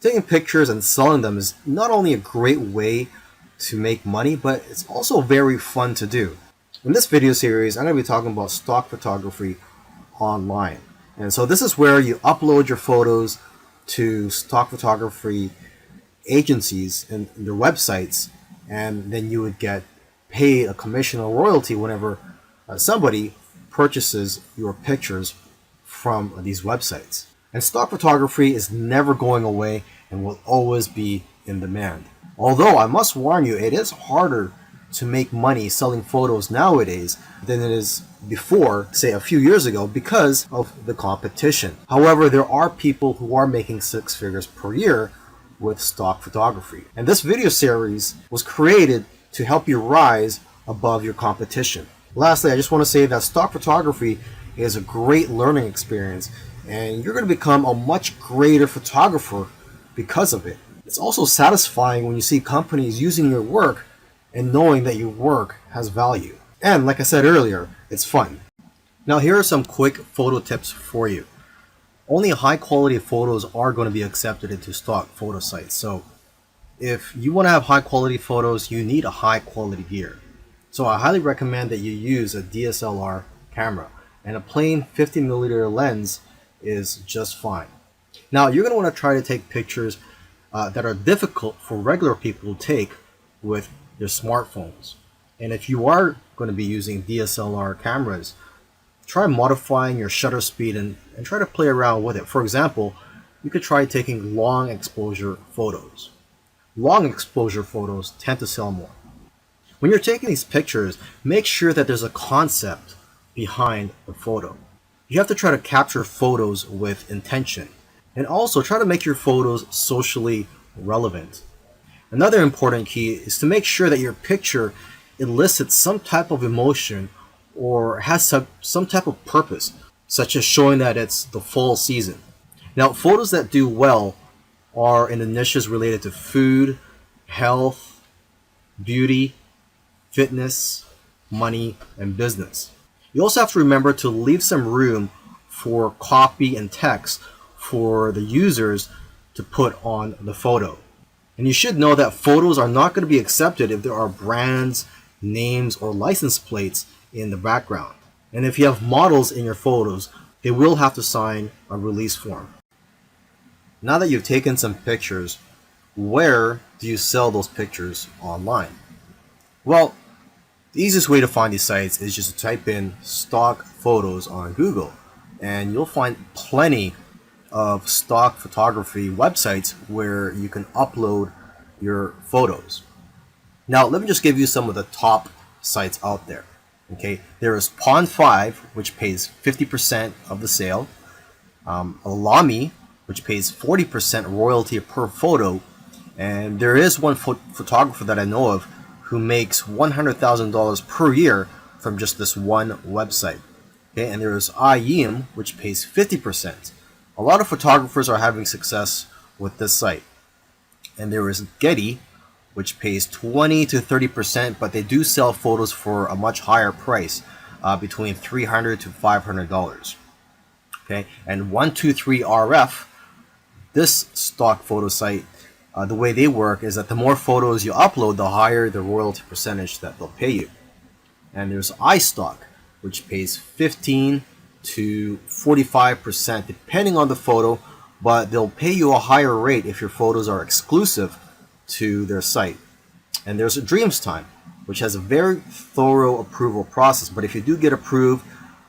Taking pictures and selling them is not only a great way to make money, but it's also very fun to do. In this video series, I'm going to be talking about stock photography online. And so this is where you upload your photos to stock photography agencies and their websites, and then you would get paid a commission or royalty whenever somebody purchases your pictures from these websites. And stock photography is never going away and will always be in demand. Although I must warn you, it is harder to make money selling photos nowadays than it is before, say a few years ago, because of the competition. However, there are people who are making six figures per year with stock photography. And this video series was created to help you rise above your competition. Lastly, I just want to say that stock photography is a great learning experience, and you're going to become a much greater photographer because of it. It's also satisfying when you see companies using your work and knowing that your work has value. And like I said earlier, it's fun. Now here are some quick photo tips for you. Only high quality photos are going to be accepted into stock photo sites. So if you want to have high quality photos, you need a high quality gear. So I highly recommend that you use a DSLR camera, and a plain 50mm lens is just fine. Now you're going to want to try to take pictures that are difficult for regular people to take with their smartphones. And if you are going to be using DSLR cameras, try modifying your shutter speed and try to play around with it. For example, you could try taking long exposure photos. Long exposure photos tend to sell more. When you're taking these pictures, make sure that there's a concept behind the photo. You have to try to capture photos with intention, and also try to make your photos socially relevant. Another important key is to make sure that your picture elicits some type of emotion or has some type of purpose, such as showing that it's the fall season. Now, photos that do well are in the niches related to food, health, beauty, fitness, money, and business. You also have to remember to leave some room for copy and text for the users to put on the photo. And you should know that photos are not going to be accepted if there are brands, names, or license plates in the background. And if you have models in your photos, they will have to sign a release form. Now that you've taken some pictures, where do you sell those pictures online? Well, the easiest way to find these sites is just to type in stock photos on Google, and you'll find plenty of stock photography websites where you can upload your photos. Now, let me just give you some of the top sites out there. Okay, there is Pond5, which pays 50% of the sale, Alami, which pays 40% royalty per photo, and there is one photographer that I know of who makes $100,000 per year from just this one website. Okay, and there's IEM, which pays 50%. A lot of photographers are having success with this site. And there is Getty, which pays 20 to 30%, but they do sell photos for a much higher price, between $300 to $500. Okay, and 123RF, this stock photo site, the way they work is that the more photos you upload, the higher the royalty percentage that they'll pay you. And there's iStock, which pays 15 to 45% depending on the photo, but they'll pay you a higher rate if your photos are exclusive to their site. And there's Dreamstime, which has a very thorough approval process, but if you do get approved,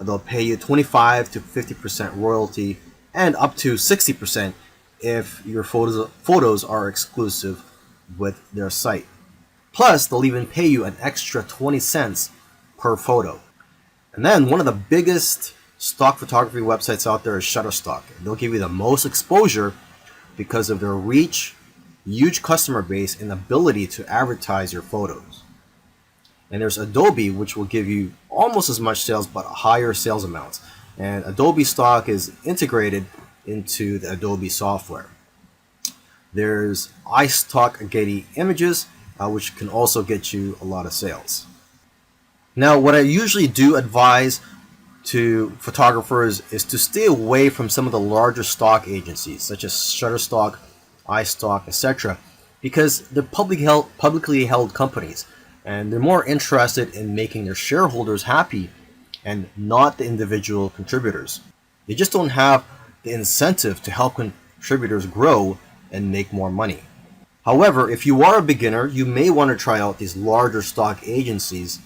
they'll pay you 25 to 50% royalty and up to 60% if your photos are exclusive with their site. Plus, they'll even pay you an extra 20 cents per photo. And then one of the biggest stock photography websites out there is Shutterstock. They'll give you the most exposure because of their reach, huge customer base, and ability to advertise your photos. And there's Adobe, which will give you almost as much sales but higher sales amounts. And Adobe stock is integrated into the Adobe software. There's iStock Getty Images, which can also get you a lot of sales. Now, what I usually do advise to photographers is to stay away from some of the larger stock agencies, such as Shutterstock, iStock, etc. because they're publicly held companies, and they're more interested in making their shareholders happy and not the individual contributors. They just don't have the incentive to help contributors grow and make more money. However, if you are a beginner, you may want to try out these larger stock agencies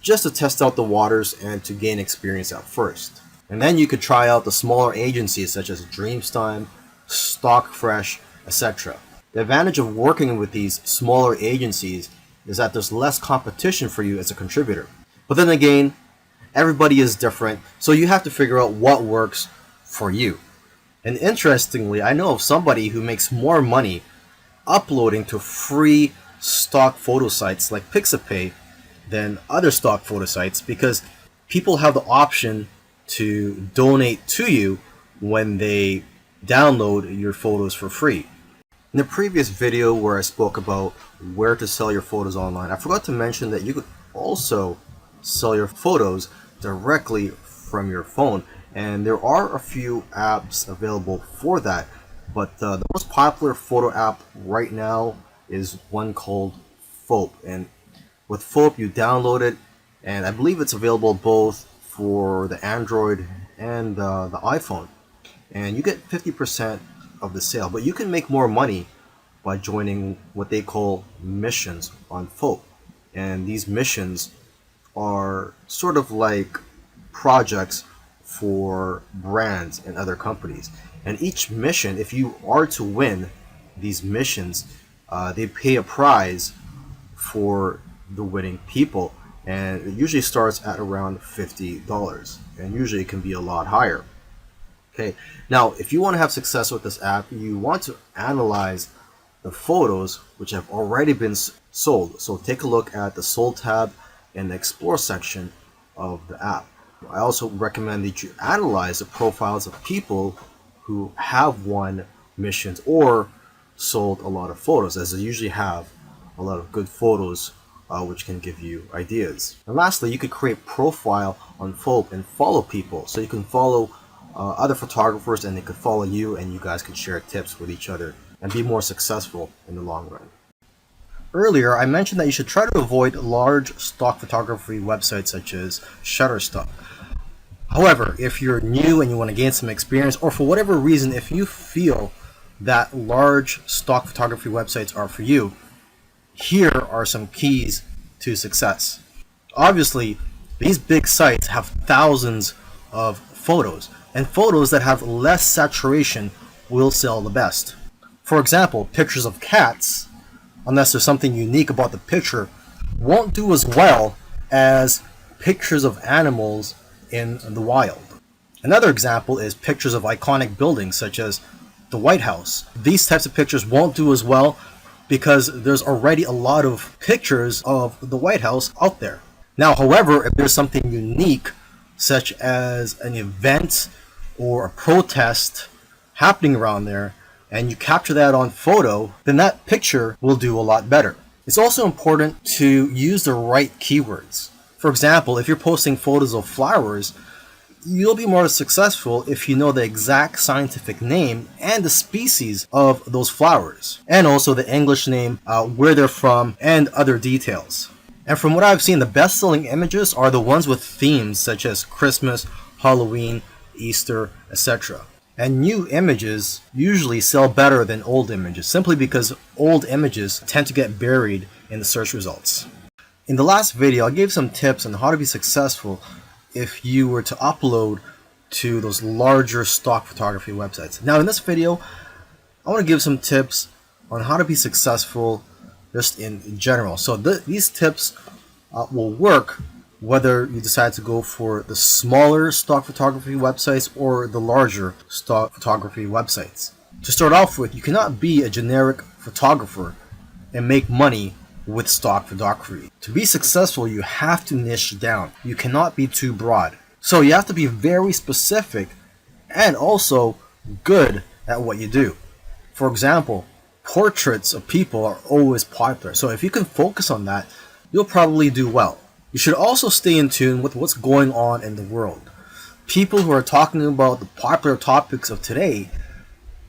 just to test out the waters and to gain experience at first. And then you could try out the smaller agencies such as Dreamstime, Stockfresh, etc. The advantage of working with these smaller agencies is that there's less competition for you as a contributor. But then again, everybody is different, so you have to figure out what works for you. And interestingly, I know of somebody who makes more money uploading to free stock photo sites like Pixabay than other stock photo sites, because people have the option to donate to you when they download your photos for free. In the previous video where I spoke about where to sell your photos online, I forgot to mention that you could also sell your photos directly from your phone, and there are a few apps available for that, but the most popular photo app right now is one called Phope. And with Phope, you download it, and I believe it's available both for the Android and the iPhone, and you get 50% of the sale. But you can make more money by joining what they call missions on Phope, and these missions are sort of like projects for brands and other companies. And each mission, if you are to win these missions, they pay a prize for the winning people, and it usually starts at around $50, and usually it can be a lot higher. Okay, now if you want to have success with this app, you want to analyze the photos which have already been sold. So take a look at the sold tab in the explore section of the app. I also recommend that you analyze the profiles of people who have won missions or sold a lot of photos, as they usually have a lot of good photos which can give you ideas. And lastly, you could create profile on Phope and follow people. So you can follow other photographers and they could follow you, and you guys can share tips with each other and be more successful in the long run. Earlier, I mentioned that you should try to avoid large stock photography websites such as Shutterstock. However, if you're new and you want to gain some experience, or for whatever reason, if you feel that large stock photography websites are for you, here are some keys to success. Obviously, these big sites have thousands of photos, and photos that have less saturation will sell the best. For example, pictures of cats, unless there's something unique about the picture, won't do as well as pictures of animals in the wild. Another example is pictures of iconic buildings such as the White House. These types of pictures won't do as well because there's already a lot of pictures of the White House out there. Now, however, if there's something unique such as an event or a protest happening around there, and you capture that on photo, then that picture will do a lot better. It's also important to use the right keywords. For example, if you're posting photos of flowers, you'll be more successful if you know the exact scientific name and the species of those flowers, and also the English name, where they're from, and other details. And from what I've seen, the best-selling images are the ones with themes such as Christmas, Halloween, Easter, etc. And new images usually sell better than old images, simply because old images tend to get buried in the search results. In the last video, I gave some tips on how to be successful if you were to upload to those larger stock photography websites. Now in this video, I want to give some tips on how to be successful just in general. So these tips will work whether you decide to go for the smaller stock photography websites or the larger stock photography websites. To start off with, you cannot be a generic photographer and make money with stock photography. To be successful, you have to niche down. You cannot be too broad. So you have to be very specific and also good at what you do. For example, portraits of people are always popular. So if you can focus on that, you'll probably do well. You should also stay in tune with what's going on in the world. People who are talking about the popular topics of today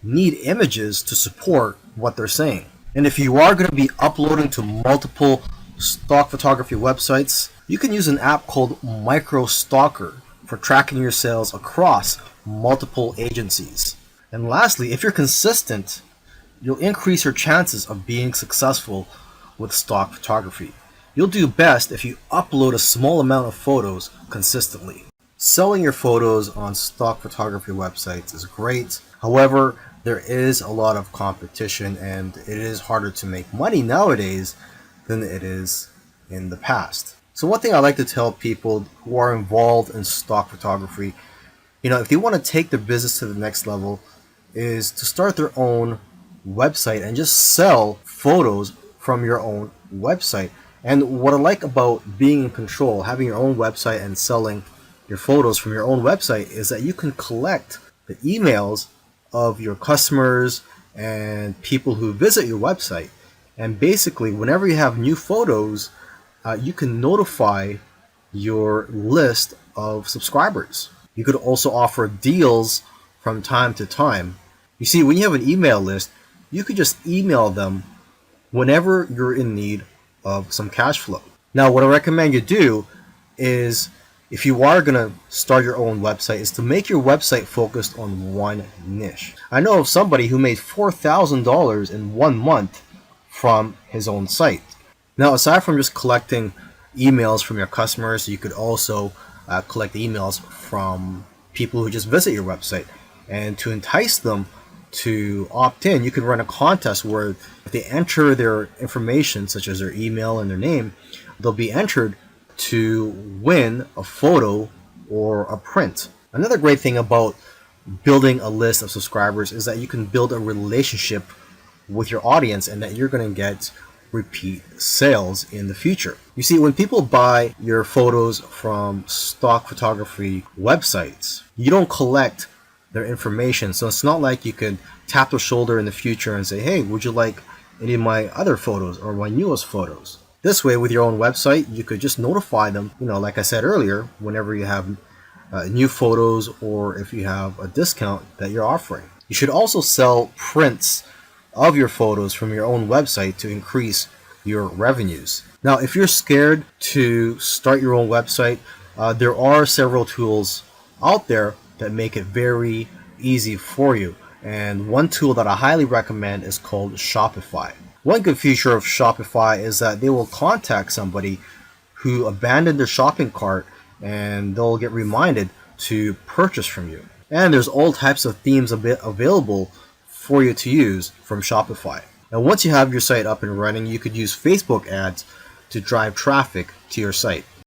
need images to support what they're saying. And if you are going to be uploading to multiple stock photography websites, you can use an app called MicroStalker for tracking your sales across multiple agencies. And lastly, if you're consistent, you'll increase your chances of being successful with stock photography. You'll do best if you upload a small amount of photos consistently. Selling your photos on stock photography websites is great. However, there is a lot of competition and it is harder to make money nowadays than it is in the past. So one thing I like to tell people who are involved in stock photography, if they want to take their business to the next level, is to start their own website and just sell photos from your own website. And what I like about being in control, having your own website and selling your photos from your own website, is that you can collect the emails of your customers and people who visit your website. And basically, whenever you have new photos, you can notify your list of subscribers. You could also offer deals from time to time. You see, when you have an email list, you could just email them whenever you're in need of some cash flow. Now, what I recommend you do is, if you are going to start your own website, is to make your website focused on one niche. I know of somebody who made $4,000 in 1 month from his own site. Now, aside from just collecting emails from your customers, you could also collect emails from people who just visit your website. And to entice them to opt in, you could run a contest where if they enter their information, such as their email and their name, they'll be entered to win a photo or a print. Another great thing about building a list of subscribers is that you can build a relationship with your audience and that you're going to get repeat sales in the future. You see, when people buy your photos from stock photography websites, you don't collect their information. So it's not like you could tap their shoulder in the future and say, hey, would you like any of my other photos or my newest photos? This way, with your own website, you could just notify them, like I said earlier, whenever you have new photos or if you have a discount that you're offering. You should also sell prints of your photos from your own website to increase your revenues. Now, if you're scared to start your own website, there are several tools out there that make it very easy for you. And one tool that I highly recommend is called Shopify. One good feature of Shopify is that they will contact somebody who abandoned their shopping cart and they'll get reminded to purchase from you. And there's all types of themes available for you to use from Shopify. And once you have your site up and running, you could use Facebook ads to drive traffic to your site.